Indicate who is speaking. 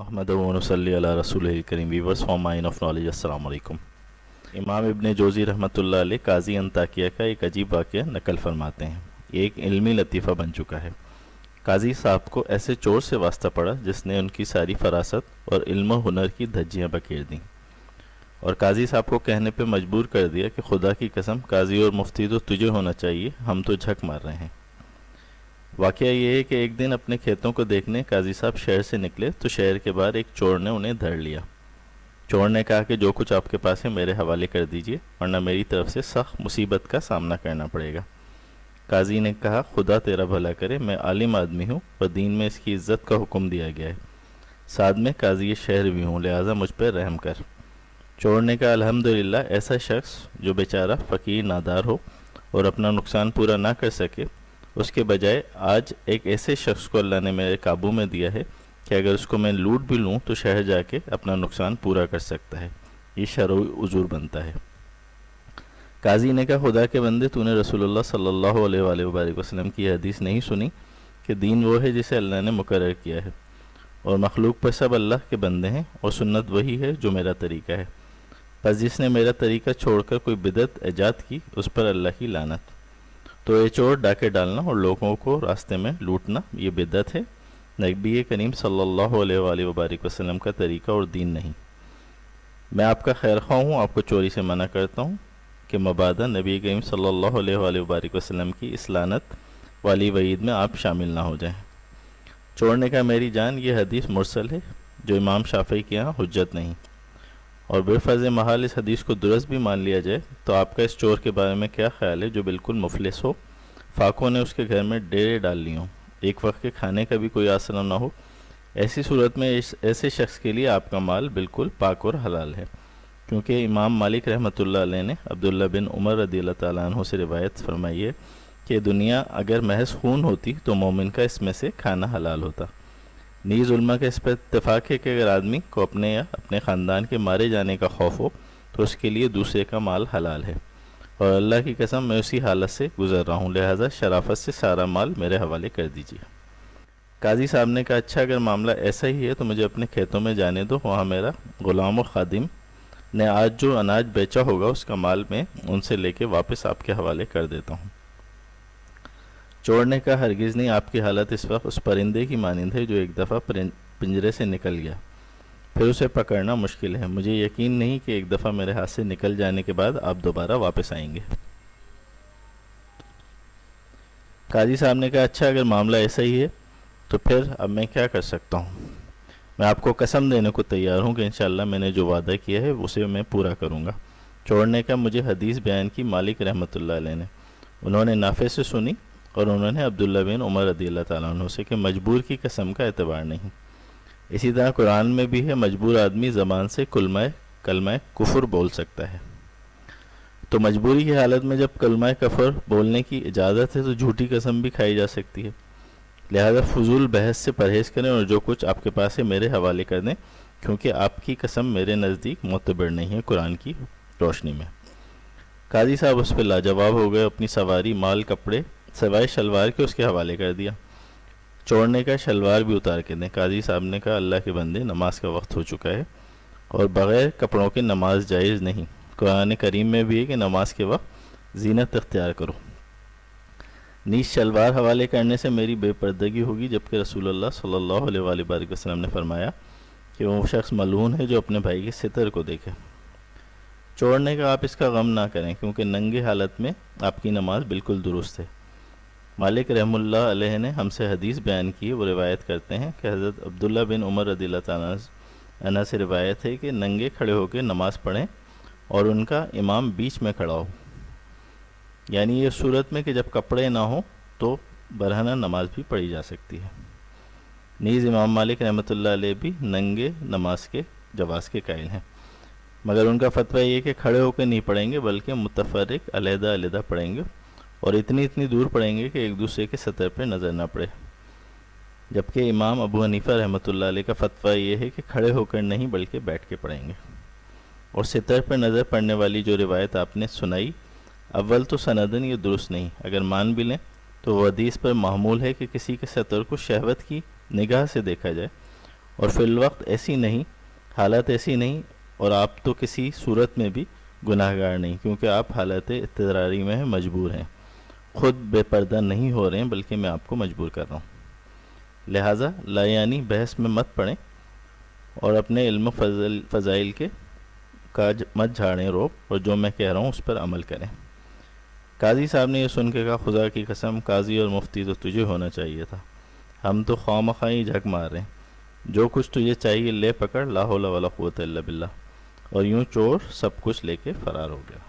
Speaker 1: محمد ونصلی علی رسول کریم. Viewers for mine of knowledge, السلام علیکم. امام ابن جوزی رحمۃ اللہ علیہ قاضی انطاکیہ کا ایک عجیب واقعہ نقل فرماتے ہیں. یہ ایک علمی لطیفہ بن چکا ہے. قاضی صاحب کو ایسے چور سے واسطہ پڑا جس نے ان کی ساری فراست اور علم و ہنر کی دھجیاں بکھیر دیں، اور قاضی صاحب کو کہنے پہ مجبور کر دیا کہ خدا کی قسم قاضی اور مفتی تو تجھے ہونا چاہیے، ہم تو جھک مار رہے ہیں. واقعہ یہ ہے کہ ایک دن اپنے کھیتوں کو دیکھنے قاضی صاحب شہر سے نکلے تو شہر کے باہر ایک چور نے انہیں دھر لیا. چور نے کہا کہ جو کچھ آپ کے پاس ہے میرے حوالے کر دیجئے، ورنہ میری طرف سے سخت مصیبت کا سامنا کرنا پڑے گا. قاضی نے کہا خدا تیرا بھلا کرے، میں عالم آدمی ہوں اور دین میں اس کی عزت کا حکم دیا گیا ہے، ساتھ میں قاضی شہر بھی ہوں، لہٰذا مجھ پر رحم کر. چور نے کہا الحمدللہ، ایسا شخص جو بیچارہ فقیر نادار ہو اور اپنا نقصان پورا نہ کر سکے، اس کے بجائے آج ایک ایسے شخص کو اللہ نے میرے قابو میں دیا ہے کہ اگر اس کو میں لوٹ بھی لوں تو شہر جا کے اپنا نقصان پورا کر سکتا ہے. یہ شرعی عذور بنتا ہے. قاضی نے کہا خدا کے بندے، تو نے رسول اللہ صلی اللہ علیہ وآلہ وبارک وسلم کی حدیث نہیں سنی کہ دین وہ ہے جسے اللہ نے مقرر کیا ہے، اور مخلوق پر سب اللہ کے بندے ہیں، اور سنت وہی ہے جو میرا طریقہ ہے. پس جس نے میرا طریقہ چھوڑ کر کوئی بدعت ایجاد کی اس پر اللہ کی لعنت. تو یہ چور ڈاکے ڈالنا اور لوگوں کو راستے میں لوٹنا یہ بدعت ہے، نبی کریم صلی اللہ علیہ وآلہ وبارک وسلم کا طریقہ اور دین نہیں. میں آپ کا خیر خواہ ہوں، آپ کو چوری سے منع کرتا ہوں کہ مبادا نبی کریم صلی اللہ علیہ وآلہ وبارک وسلم کی اس لعنت والی وعید میں آپ شامل نہ ہو جائیں. چور نے کہا میری جان، یہ حدیث مرسل ہے جو امام شافعی کے یہاں حجت نہیں، اور بالفرض محال اس حدیث کو درست بھی مان لیا جائے تو آپ کا اس چور کے بارے میں کیا خیال ہے جو بالکل مفلس ہو، فاقوں نے اس کے گھر میں ڈیرے ڈال لی ہوں، ایک وقت کے کھانے کا بھی کوئی آسرا نہ ہو؟ ایسی صورت میں ایسے شخص کے لیے آپ کا مال بالکل پاک اور حلال ہے، کیونکہ امام مالک رحمۃ اللہ علیہ نے عبداللہ بن عمر رضی اللہ تعالیٰ عنہ سے روایت فرمائی ہے کہ دنیا اگر محض خون ہوتی تو مومن کا اس میں سے کھانا حلال ہوتا. نیز علماء کا اس پر اتفاق ہے کہ اگر آدمی کو اپنے یا اپنے خاندان کے مارے جانے کا خوف ہو تو اس کے لیے دوسرے کا مال حلال ہے، اور اللہ کی قسم میں اسی حالت سے گزر رہا ہوں، لہٰذا شرافت سے سارا مال میرے حوالے کر دیجیے. قاضی صاحب نے کہا اچھا، اگر معاملہ ایسا ہی ہے تو مجھے اپنے کھیتوں میں جانے دو، وہاں میرا غلام و خادم نے آج جو اناج بیچا ہوگا اس کا مال میں ان سے لے کے واپس آپ کے حوالے کر دیتا ہوں. چور نے کہا ہرگز نہیں، آپ کی حالت اس وقت اس پرندے کی مانند ہے جو ایک دفعہ پنجرے سے نکل گیا، پھر اسے پکڑنا مشکل ہے. مجھے یقین نہیں کہ ایک دفعہ میرے ہاتھ سے نکل جانے کے بعد آپ دوبارہ واپس آئیں گے. قاضی صاحب نے کہا اچھا، اگر معاملہ ایسا ہی ہے تو پھر اب میں کیا کر سکتا ہوں؟ میں آپ کو قسم دینے کو تیار ہوں کہ انشاءاللہ میں نے جو وعدہ کیا ہے اسے میں پورا کروں گا. چور نے کہا مجھے حدیث بیان کی مالک رحمۃ اللہ علیہ نے، انہوں نے نافع سے سنی اور انہوں نے عبداللہ بن عمر رضی اللہ تعالیٰ عنہ سے کہ مجبور کی قسم کا اعتبار نہیں. اسی طرح قرآن میں بھی ہے مجبور آدمی زبان سے کلمہ کفر بول سکتا ہے. تو مجبوری کی حالت میں جب کلمہ کفر بولنے کی اجازت ہے تو جھوٹی قسم بھی کھائی جا سکتی ہے. لہذا فضول بحث سے پرہیز کریں اور جو کچھ آپ کے پاس ہے میرے حوالے کر دیں، کیونکہ آپ کی قسم میرے نزدیک معتبر نہیں ہے قرآن کی روشنی میں. قاضی صاحب اس پہ لاجواب ہو گئے، اپنی سواری مال کپڑے سوائے شلوار کے اس کے حوالے کر دیا. چور نے کہا شلوار بھی اتار کے دیں. قاضی صاحب نے کہا اللہ کے بندے، نماز کا وقت ہو چکا ہے اور بغیر کپڑوں کے نماز جائز نہیں. قرآن کریم میں بھی ہے کہ نماز کے وقت زینت اختیار کرو. نیز شلوار حوالے کرنے سے میری بے پردگی ہوگی، جبکہ رسول اللہ صلی اللہ علیہ وآلہ وسلم نے فرمایا کہ وہ شخص ملعون ہے جو اپنے بھائی کے ستر کو دیکھے. چور نے کہا آپ اس کا غم نہ کریں، کیونکہ ننگے حالت میں آپ کی نماز بالکل درست ہے. مالک رحم اللہ علیہ نے ہم سے حدیث بیان کی، وہ روایت کرتے ہیں کہ حضرت عبداللہ بن عمر رضی اللہ تعالیٰ عنہ سے روایت ہے کہ ننگے کھڑے ہو کے نماز پڑھیں اور ان کا امام بیچ میں کھڑا ہو، یعنی یہ صورت میں کہ جب کپڑے نہ ہوں تو برہنہ نماز بھی پڑھی جا سکتی ہے. نیز امام مالک رحمۃ اللہ علیہ بھی ننگے نماز کے جواز کے قائل ہیں، مگر ان کا فتویٰ یہ کہ کھڑے ہو کے نہیں پڑھیں گے بلکہ متفرق علیحدہ علیحدہ پڑھیں گے، اور اتنی دور پڑھیں گے کہ ایک دوسرے کے سطر پہ نظر نہ پڑے. جبکہ امام ابو حنیفہ رحمۃ اللہ علیہ کا فتویٰ یہ ہے کہ کھڑے ہو کر نہیں بلکہ بیٹھ کے پڑھیں گے. اور سطر پر نظر پڑنے والی جو روایت آپ نے سنائی، اول تو سندن یہ درست نہیں، اگر مان بھی لیں تو وہ حدیث پر محمول ہے کہ کسی کے سطر کو شہوت کی نگاہ سے دیکھا جائے، اور فی الوقت ایسی نہیں، حالت ایسی نہیں، اور آپ تو کسی صورت میں بھی گناہ گار نہیں، کیونکہ آپ حالت اضطراری میں ہیں، مجبور ہیں، خود بے پردہ نہیں ہو رہے ہیں بلکہ میں آپ کو مجبور کر رہا ہوں۔ لہٰذا لا یعنی بحث میں مت پڑیں اور اپنے علم و فضائل کے مت جھاڑیں روب، اور جو میں کہہ رہا ہوں اس پر عمل کریں۔ قاضی صاحب نے یہ سن کے کہا خدا کی قسم قاضی اور مفتی تو تجھے ہونا چاہیے تھا، ہم تو خواہ مخواہ ہی جھک مار رہے ہیں، جو کچھ تجھے چاہیے لے پکڑ، لا حول ولا قوت الا باللہ، اور یوں چور سب کچھ لے کے فرار ہو گیا۔